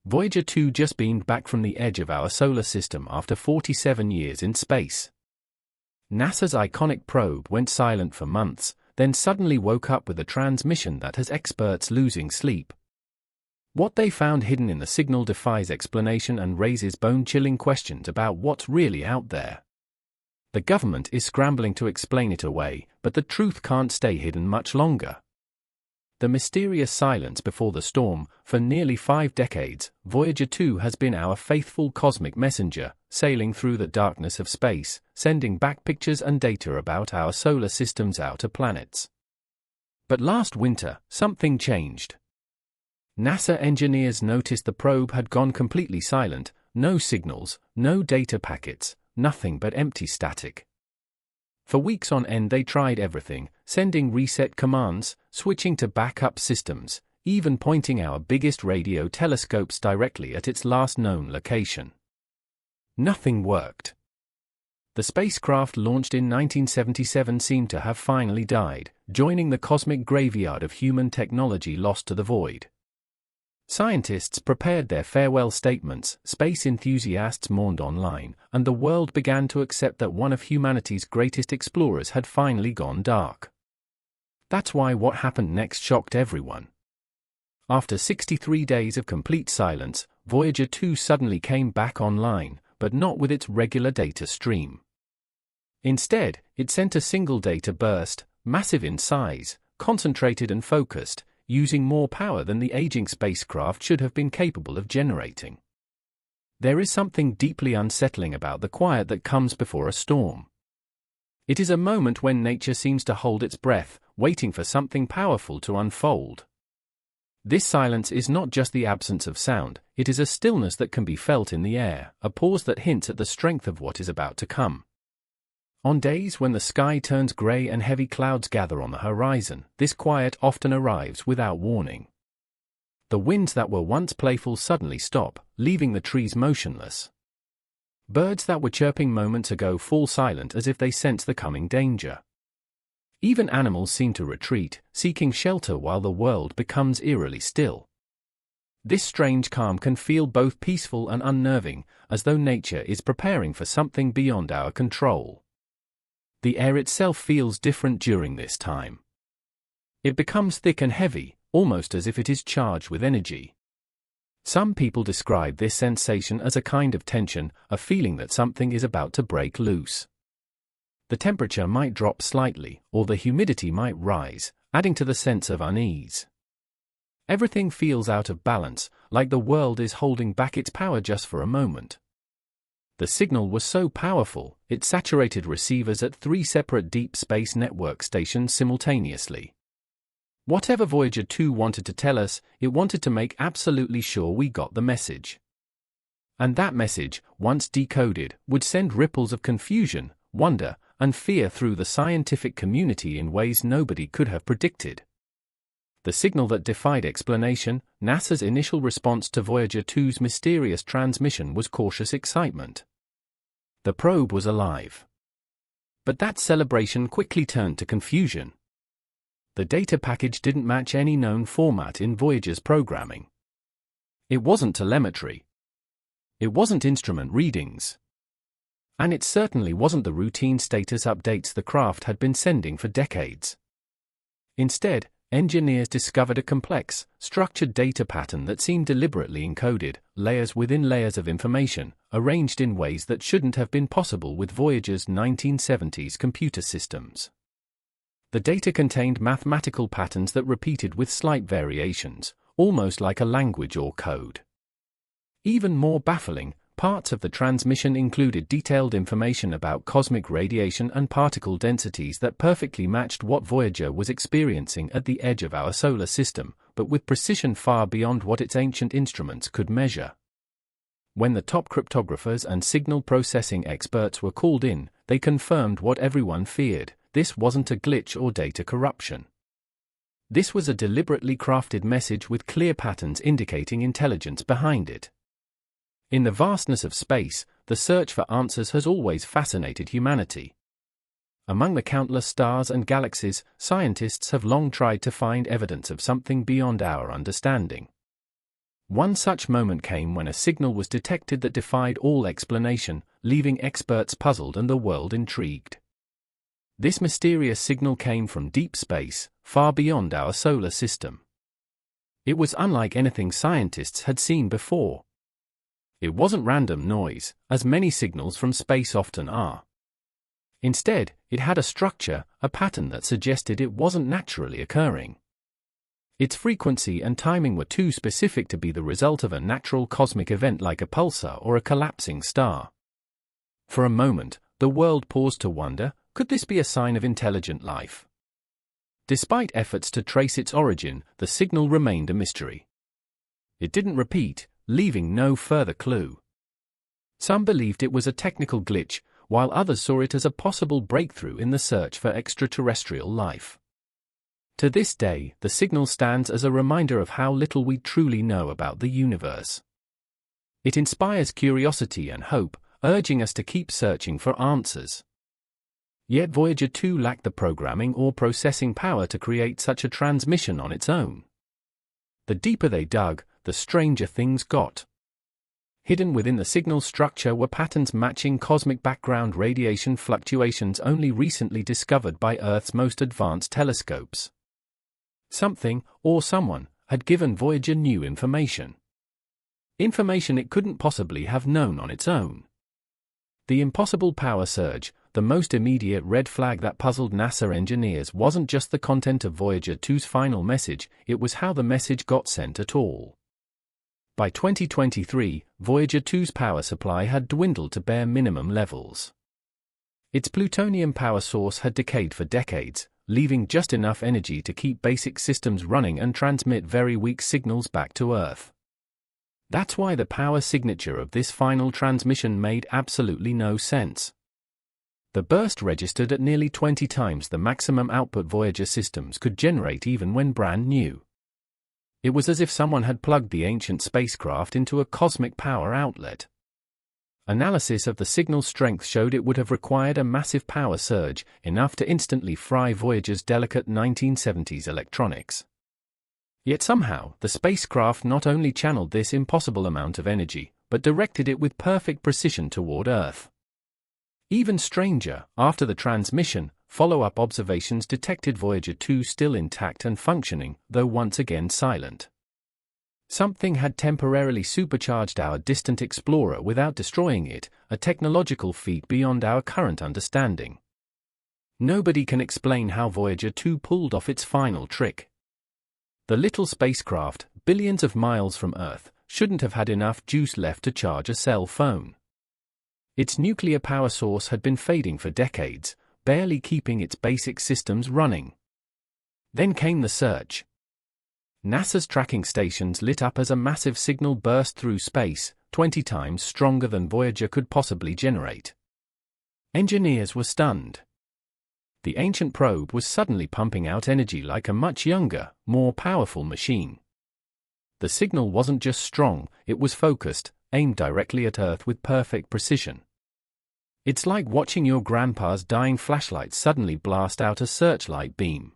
Voyager 2 just beamed back from the edge of our solar system after 47 years in space. NASA's iconic probe went silent for months, then suddenly woke up with a transmission that has experts losing sleep. What they found hidden in the signal defies explanation and raises bone-chilling questions about what's really out there. The government is scrambling to explain it away, but the truth can't stay hidden much longer. The mysterious silence before the storm. For nearly 5 decades, Voyager 2 has been our faithful cosmic messenger, sailing through the darkness of space, sending back pictures and data about our solar system's outer planets. But last winter, something changed. NASA engineers noticed the probe had gone completely silent, no signals, no data packets, nothing but empty static. For weeks on end they tried everything, sending reset commands, switching to backup systems, even pointing our biggest radio telescopes directly at its last known location. Nothing worked. The spacecraft launched in 1977 seemed to have finally died, joining the cosmic graveyard of human technology lost to the void. Scientists prepared their farewell statements, space enthusiasts mourned online, and the world began to accept that one of humanity's greatest explorers had finally gone dark. That's why what happened next shocked everyone. After 63 days of complete silence, Voyager 2 suddenly came back online, but not with its regular data stream. Instead, it sent a single data burst, massive in size, concentrated and focused, using more power than the aging spacecraft should have been capable of generating. There is something deeply unsettling about the quiet that comes before a storm. It is a moment when nature seems to hold its breath, waiting for something powerful to unfold. This silence is not just the absence of sound, it is a stillness that can be felt in the air, a pause that hints at the strength of what is about to come. On days when the sky turns grey and heavy clouds gather on the horizon, this quiet often arrives without warning. The winds that were once playful suddenly stop, leaving the trees motionless. Birds that were chirping moments ago fall silent as if they sense the coming danger. Even animals seem to retreat, seeking shelter while the world becomes eerily still. This strange calm can feel both peaceful and unnerving, as though nature is preparing for something beyond our control. The air itself feels different during this time. It becomes thick and heavy, almost as if it is charged with energy. Some people describe this sensation as a kind of tension, a feeling that something is about to break loose. The temperature might drop slightly, or the humidity might rise, adding to the sense of unease. Everything feels out of balance, like the world is holding back its power just for a moment. The signal was so powerful, it saturated receivers at 3 separate deep space network stations simultaneously. Whatever Voyager 2 wanted to tell us, it wanted to make absolutely sure we got the message. And that message, once decoded, would send ripples of confusion, wonder, and fear through the scientific community in ways nobody could have predicted. The signal that defied explanation, NASA's initial response to Voyager 2's mysterious transmission was cautious excitement. The probe was alive. But that celebration quickly turned to confusion. The data package didn't match any known format in Voyager's programming. It wasn't telemetry. It wasn't instrument readings. And it certainly wasn't the routine status updates the craft had been sending for decades. Instead, engineers discovered a complex, structured data pattern that seemed deliberately encoded, layers within layers of information, arranged in ways that shouldn't have been possible with Voyager's 1970s computer systems. The data contained mathematical patterns that repeated with slight variations, almost like a language or code. Even more baffling, parts of the transmission included detailed information about cosmic radiation and particle densities that perfectly matched what Voyager was experiencing at the edge of our solar system, but with precision far beyond what its ancient instruments could measure. When the top cryptographers and signal processing experts were called in, they confirmed what everyone feared: this wasn't a glitch or data corruption. This was a deliberately crafted message with clear patterns indicating intelligence behind it. In the vastness of space, the search for answers has always fascinated humanity. Among the countless stars and galaxies, scientists have long tried to find evidence of something beyond our understanding. One such moment came when a signal was detected that defied all explanation, leaving experts puzzled and the world intrigued. This mysterious signal came from deep space, far beyond our solar system. It was unlike anything scientists had seen before. It wasn't random noise, as many signals from space often are. Instead, it had a structure, a pattern that suggested it wasn't naturally occurring. Its frequency and timing were too specific to be the result of a natural cosmic event like a pulsar or a collapsing star. For a moment, the world paused to wonder, could this be a sign of intelligent life? Despite efforts to trace its origin, the signal remained a mystery. It didn't repeat, leaving no further clue. Some believed it was a technical glitch, while others saw it as a possible breakthrough in the search for extraterrestrial life. To this day, the signal stands as a reminder of how little we truly know about the universe. It inspires curiosity and hope, urging us to keep searching for answers. Yet Voyager 2 lacked the programming or processing power to create such a transmission on its own. The deeper they dug, the stranger things got. Hidden within the signal structure were patterns matching cosmic background radiation fluctuations only recently discovered by Earth's most advanced telescopes. Something, or someone, had given Voyager new information. Information it couldn't possibly have known on its own. The impossible power surge, the most immediate red flag that puzzled NASA engineers, wasn't just the content of Voyager 2's final message, it was how the message got sent at all. By 2023, Voyager 2's power supply had dwindled to bare minimum levels. Its plutonium power source had decayed for decades, leaving just enough energy to keep basic systems running and transmit very weak signals back to Earth. That's why the power signature of this final transmission made absolutely no sense. The burst registered at nearly 20 times the maximum output Voyager systems could generate even when brand new. It was as if someone had plugged the ancient spacecraft into a cosmic power outlet. Analysis of the signal strength showed it would have required a massive power surge, enough to instantly fry Voyager's delicate 1970s electronics. Yet somehow, the spacecraft not only channeled this impossible amount of energy, but directed it with perfect precision toward Earth. Even stranger, after the transmission, follow-up observations detected Voyager 2 still intact and functioning, though once again silent. Something had temporarily supercharged our distant explorer without destroying it, a technological feat beyond our current understanding. Nobody can explain how Voyager 2 pulled off its final trick. The little spacecraft, billions of miles from Earth, shouldn't have had enough juice left to charge a cell phone. Its nuclear power source had been fading for decades, barely keeping its basic systems running. Then came the search. NASA's tracking stations lit up as a massive signal burst through space, 20 times stronger than Voyager could possibly generate. Engineers were stunned. The ancient probe was suddenly pumping out energy like a much younger, more powerful machine. The signal wasn't just strong, it was focused, aimed directly at Earth with perfect precision. It's like watching your grandpa's dying flashlight suddenly blast out a searchlight beam.